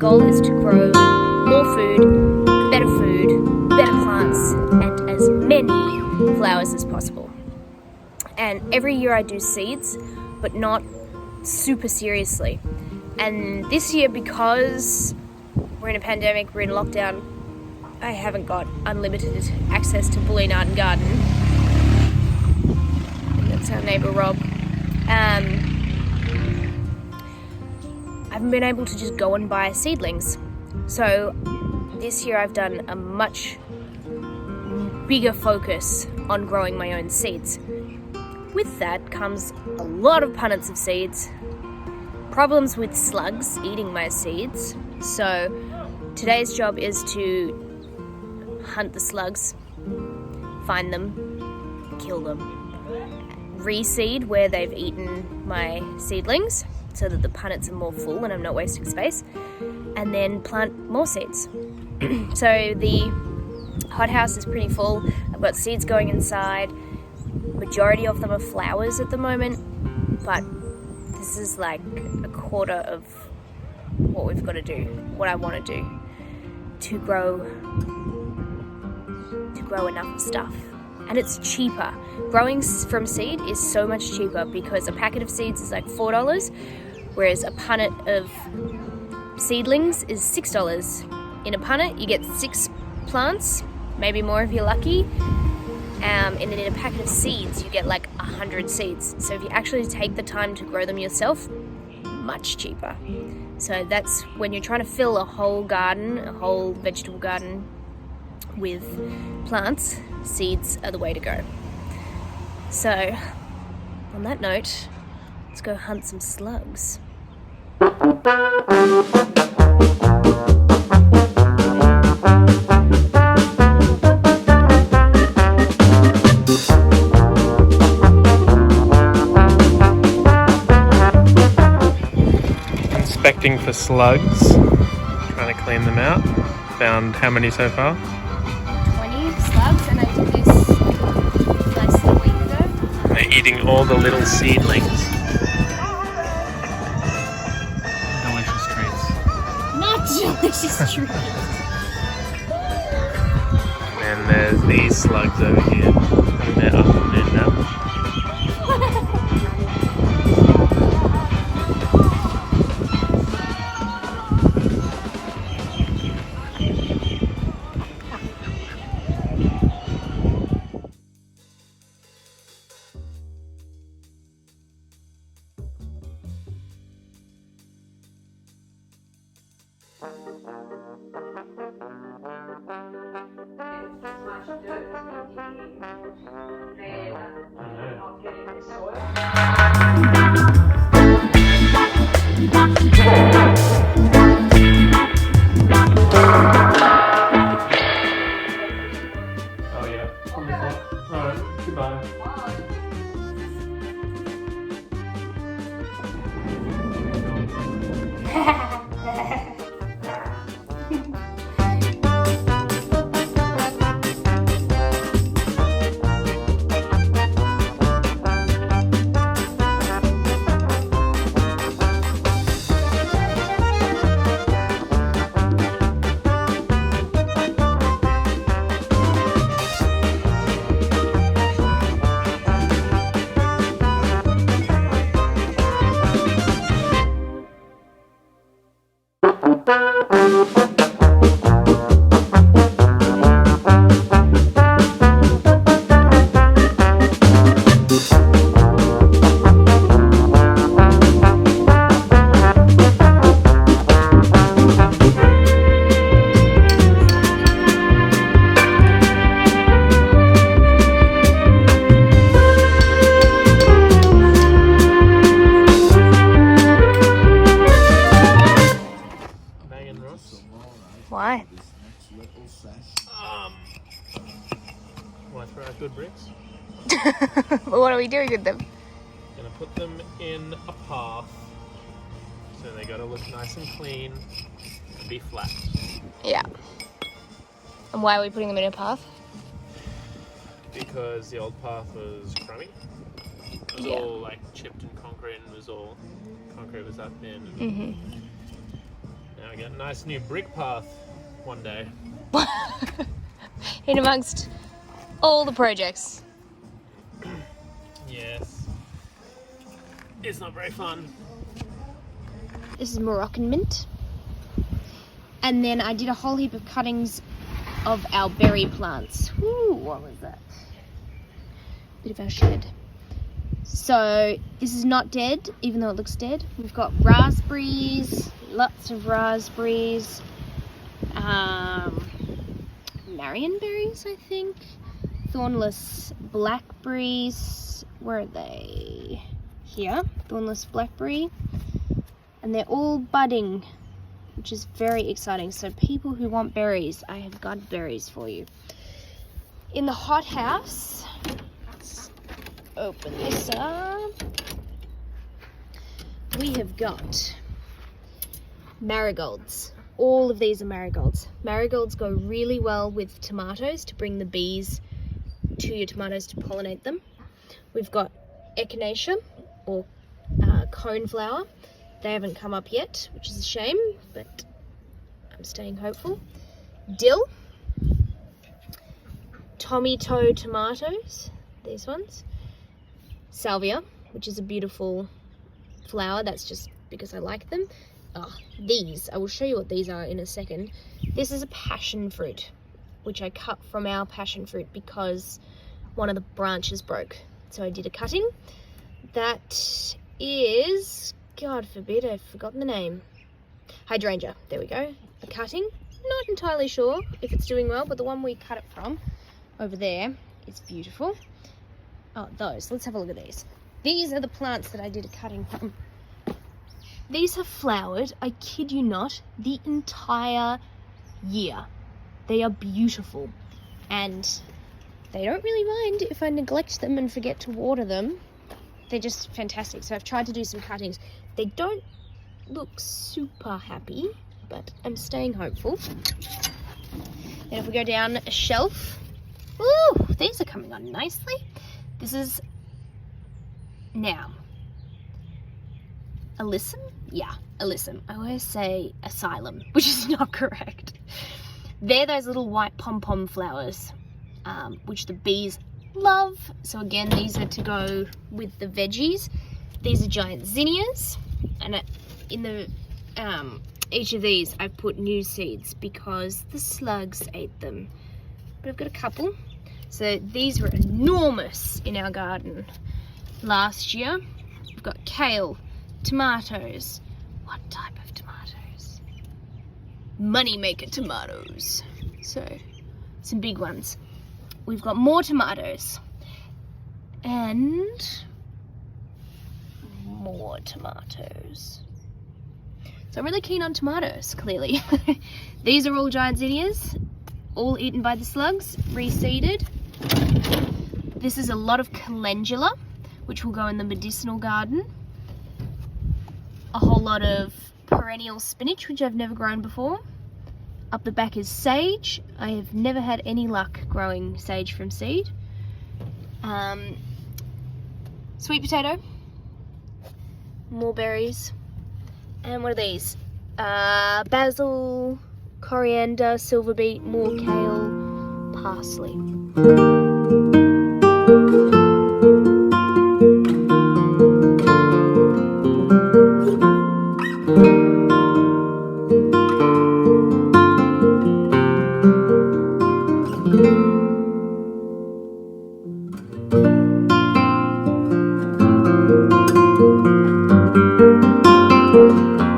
goal is to grow more food, better plants, and as many flowers as possible. And every year I do seeds, but not super seriously. And this year, because we're in a pandemic, we're in lockdown, I haven't got unlimited access to Bulleen Art and Garden. And that's our neighbour Rob. I haven't been able to just go and buy seedlings. So this year I've done a much bigger focus on growing my own seeds. With that comes a lot of punnets of seeds, problems with slugs eating my seeds. So today's job is to hunt the slugs, find them, kill them, reseed where they've eaten my seedlings so that the punnets are more full and I'm not wasting space, and then plant more seeds. So the hothouse is pretty full. I've got seeds going inside. Majority of them are flowers at the moment, but this is like a quarter of what we've got to do, what I want to do to grow enough stuff. And it's cheaper. Growing from seed is so much cheaper because a packet of seeds is like $4, whereas a punnet of seedlings is $6. In a punnet, you get 6 plants, maybe more if you're lucky. And in a packet of seeds, you get like 100 seeds. So if you actually take the time to grow them yourself, much cheaper. So that's when you're trying to fill a whole garden, a whole vegetable garden with plants, seeds are the way to go. So on that note, let's go hunt some slugs. Inspecting for slugs, trying to clean them out. Found how many so far? 20 slugs, and I did this less than a week ago. They're eating all the little seedlings. Delicious treats. Not delicious treats. And there's these slugs over here. And they're up on their nap. Oh yeah, alright, goodbye. Why? Want to throw out good bricks? Well, what are we doing with them? Gonna put them in a path so they gotta look nice and clean and be flat. Yeah. And why are we putting them in a path? Because the old path was crummy. It was all like chipped and concrete, and concrete was that thin. Mm-hmm. Now Now get a nice new brick path one day. In amongst all the projects. Yes. It's not very fun. This is Moroccan mint. And then I did a whole heap of cuttings of our berry plants. Ooh, what was that? Bit of our shed. So this is not dead, even though it looks dead. We've got raspberries, lots of raspberries, marionberries, I think, thornless blackberries. Where are they? Here, thornless blackberry, and they're all budding, which is very exciting. So people who want berries, I have got berries for you. In the hothouse, let's open this up. We have got marigolds. All of these are marigolds. Marigolds go really well with tomatoes to bring the bees to your tomatoes to pollinate them. We've got echinacea, or coneflower. They haven't come up yet, which is a shame, but I'm staying hopeful. Dill, Tommy Toe tomatoes, these ones. Salvia, which is a beautiful flower, that's just because I like them. These, I will show you what these are in a second. This is a passion fruit, which I cut from our passion fruit because one of the branches broke. So I did a cutting. That is, God forbid, I've forgotten the name. Hydrangea, there we go. A cutting. Not entirely sure if it's doing well, but the one we cut it from over there is beautiful. Oh, those. Let's have a look at these. These are the plants that I did a cutting from. These have flowered, I kid you not, the entire year. They are beautiful, and they don't really mind if I neglect them and forget to water them. They're just fantastic. So I've tried to do some cuttings. They don't look super happy, but I'm staying hopeful. Then if we go down a shelf, ooh, these are coming on nicely. This is now alyssum? Yeah, alyssum. I always say asylum, which is not correct. They're those little white pom-pom flowers, which the bees love. So again, these are to go with the veggies. These are giant zinnias, and in the each of these I've put new seeds because the slugs ate them. But I've got a couple. So these were enormous in our garden last year. We've got kale, tomatoes. What type of tomatoes? Moneymaker tomatoes. So some big ones. We've got more tomatoes and more tomatoes. So I'm really keen on tomatoes, clearly. These are all giant zinnias, all eaten by the slugs, reseeded. This is a lot of calendula, which will go in the medicinal garden. A whole lot of perennial spinach, which I've never grown before. Up the back is sage. I have never had any luck growing sage from seed. Sweet potato. More berries. And what are these? Basil, coriander, silver beet, more kale, parsley.